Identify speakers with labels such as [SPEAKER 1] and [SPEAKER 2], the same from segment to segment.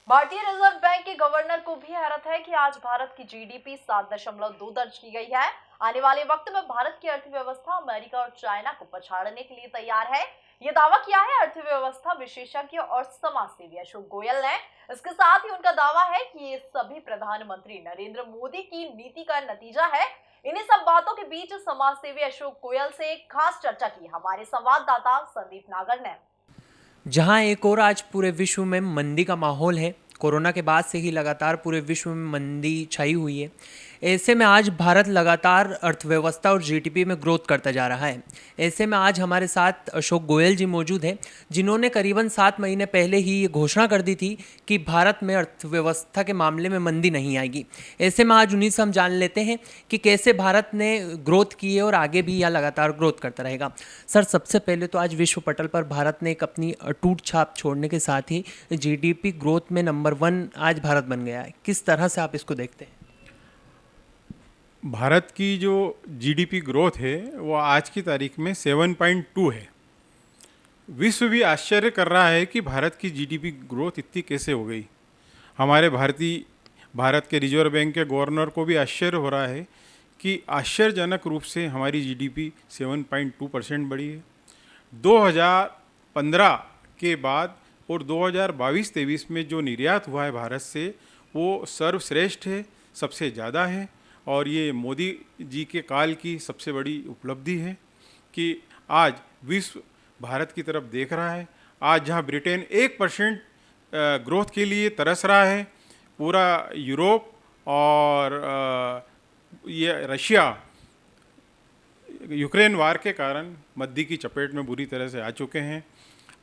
[SPEAKER 1] भारतीय reserve bank के governor को भी हैरत है कि आज भारत की जीडीपी 7.2 दर्ज की गई है। आने वाले वक्त में भारत की अर्थव्यवस्था अमेरिका और चाइना को पछाड़ने के लिए तैयार है। ये दावा किया है अर्थव्यवस्था विशेषज्ञ और समाजसेवी अशोक गोयल ने। इसके साथ ही उनका दावा है कि ये सभी प्रधानमंत्री नरेंद्र मोदी की नीति का नतीजा है। इन्हीं सब बातों के बीच समाजसेवी अशोक गोयल से एक खास चर्चा की हमारे संवाददाता संदीप नागर ने।
[SPEAKER 2] जहां एक और आज पूरे विश्व में मंदी का माहौल है। कोरोना के बाद से ही लगातार पूरे विश्व में मंदी छाई हुई है। ऐसे में आज भारत लगातार अर्थव्यवस्था और जीडीपी में ग्रोथ करता जा रहा है। ऐसे में आज हमारे साथ अशोक गोयल जी मौजूद हैं, जिन्होंने करीबन 7 महीने पहले ही ये घोषणा कर दी थी कि भारत में अर्थव्यवस्था के मामले में मंदी नहीं आएगी। ऐसे में आज उन्हीं से हम जान लेते हैं कि कैसे भारत ने ग्रोथ की है और आगे भी यह लगातार ग्रोथ करता रहेगा। सर, सबसे पहले तो आज विश्व पटल पर भारत ने एक अपनी अटूट छाप छोड़ने के साथ ही जीडीपी ग्रोथ में नंबर 1 आज भारत बन गया है। किस तरह से आप इसको देखते हैं?
[SPEAKER 3] भारत की जो जीडीपी ग्रोथ है वो आज की तारीख में 7.2 है। विश्व भी आश्चर्य कर रहा है कि भारत की जीडीपी ग्रोथ इतनी कैसे हो गई। हमारे भारत के रिजर्व बैंक के गवर्नर को भी आश्चर्य हो रहा है कि आश्चर्यजनक रूप से हमारी जीडीपी 7.2% बढ़ी है। 2015 के बाद और 2022-23 में जो निर्यात हुआ है भारत से वो सर्वश्रेष्ठ है, सबसे ज़्यादा है। और ये मोदी जी के काल की सबसे बड़ी उपलब्धि है कि आज विश्व भारत की तरफ देख रहा है। आज जहाँ ब्रिटेन 1% ग्रोथ के लिए तरस रहा है, पूरा यूरोप और ये रशिया यूक्रेन वार के कारण मंदी की चपेट में बुरी तरह से आ चुके हैं।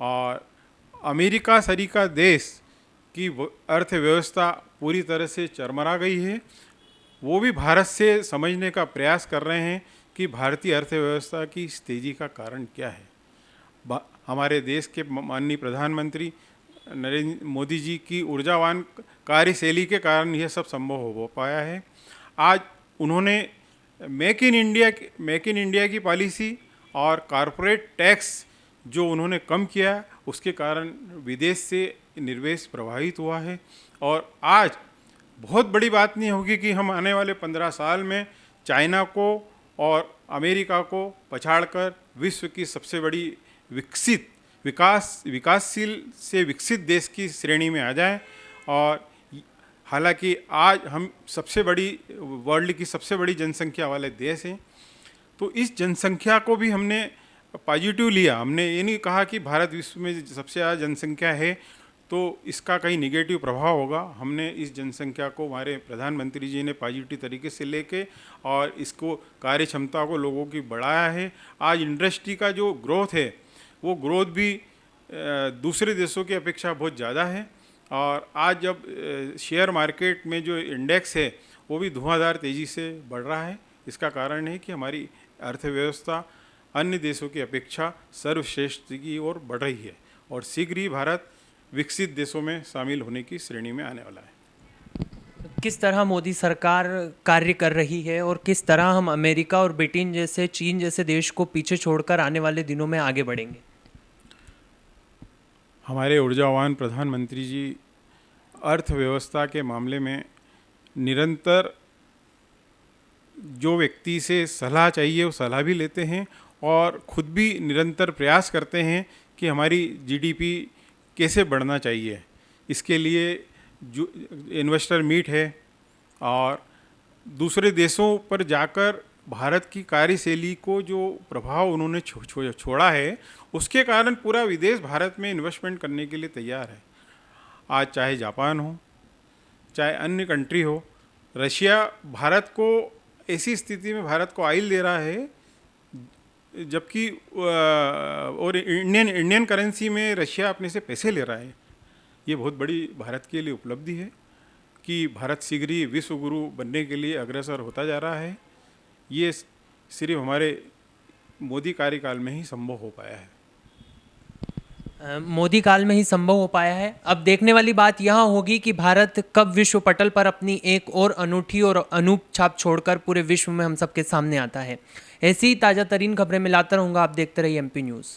[SPEAKER 3] और अमेरिका सरीका देश की अर्थव्यवस्था पूरी तरह से चरमरा गई है। वो भी भारत से समझने का प्रयास कर रहे हैं कि भारतीय अर्थव्यवस्था की इस तेज़ी का कारण क्या है। हमारे देश के माननीय प्रधानमंत्री नरेंद्र मोदी जी की ऊर्जावान कार्यशैली के कारण यह सब संभव हो पाया है। आज उन्होंने मेक इन इंडिया की पॉलिसी और कॉरपोरेट टैक्स जो उन्होंने कम किया, उसके कारण विदेश से निवेश प्रभावित हुआ है। और आज बहुत बड़ी बात नहीं होगी कि हम आने वाले 15 साल में चाइना को और अमेरिका को पछाड़कर विश्व की सबसे बड़ी विकासशील से विकसित देश की श्रेणी में आ जाएं। और हालांकि आज हम वर्ल्ड की सबसे बड़ी जनसंख्या वाले देश हैं, तो इस जनसंख्या को भी हमने पॉजिटिव लिया। हमने ये नहीं कहा कि भारत विश्व में सबसे ज़्यादा जनसंख्या है तो इसका कहीं निगेटिव प्रभाव होगा। हमने इस जनसंख्या को हमारे प्रधानमंत्री जी ने पॉजिटिव तरीके से लेके और इसको कार्य क्षमता को लोगों की बढ़ाया है। आज इंडस्ट्री का जो ग्रोथ है वो ग्रोथ भी दूसरे देशों की अपेक्षा बहुत ज़्यादा है। और आज जब शेयर मार्केट में जो इंडेक्स है वो भी धुआंधार तेज़ी से बढ़ रहा है। इसका कारण है कि हमारी अर्थव्यवस्था अन्य देशों की अपेक्षा सर्वश्रेष्ठ की ओर बढ़ रही है और शीघ्र ही भारत विकसित देशों में शामिल होने की श्रेणी में आने वाला है।
[SPEAKER 2] किस तरह मोदी सरकार कार्य कर रही है और किस तरह हम अमेरिका और ब्रिटेन जैसे, चीन जैसे देश को पीछे छोड़कर आने वाले दिनों में आगे बढ़ेंगे?
[SPEAKER 3] हमारे ऊर्जावान प्रधानमंत्री जी अर्थव्यवस्था के मामले में निरंतर जो व्यक्ति से सलाह चाहिए वो सलाह भी लेते हैं और खुद भी निरंतर प्रयास करते हैं कि हमारी जीडीपी कैसे बढ़ना चाहिए। इसके लिए जो इन्वेस्टर मीट है और दूसरे देशों पर जाकर भारत की कार्यशैली को जो प्रभाव उन्होंने छोड़ा है, उसके कारण पूरा विदेश भारत में इन्वेस्टमेंट करने के लिए तैयार है। आज चाहे जापान हो, चाहे अन्य कंट्री हो, रशिया भारत को ऐसी स्थिति में भारत को ऑयल दे रहा है जबकि और इंडियन करेंसी में रशिया अपने से पैसे ले रहा है। ये बहुत बड़ी भारत के लिए उपलब्धि है कि भारत शीघ्र ही विश्व गुरु बनने के लिए अग्रसर होता जा रहा है। ये सिर्फ हमारे मोदी कार्यकाल में ही संभव हो पाया है।
[SPEAKER 2] मोदी काल में ही संभव हो पाया है। अब देखने वाली बात यह होगी कि भारत कब विश्व पटल पर अपनी एक और अनूठी और अनूप छाप छोड़कर पूरे विश्व में हम सबके सामने आता है। ऐसी ही ताज़ा तरीन खबरें मिलाता रहूँगा। आप देखते रहिए MP न्यूज़।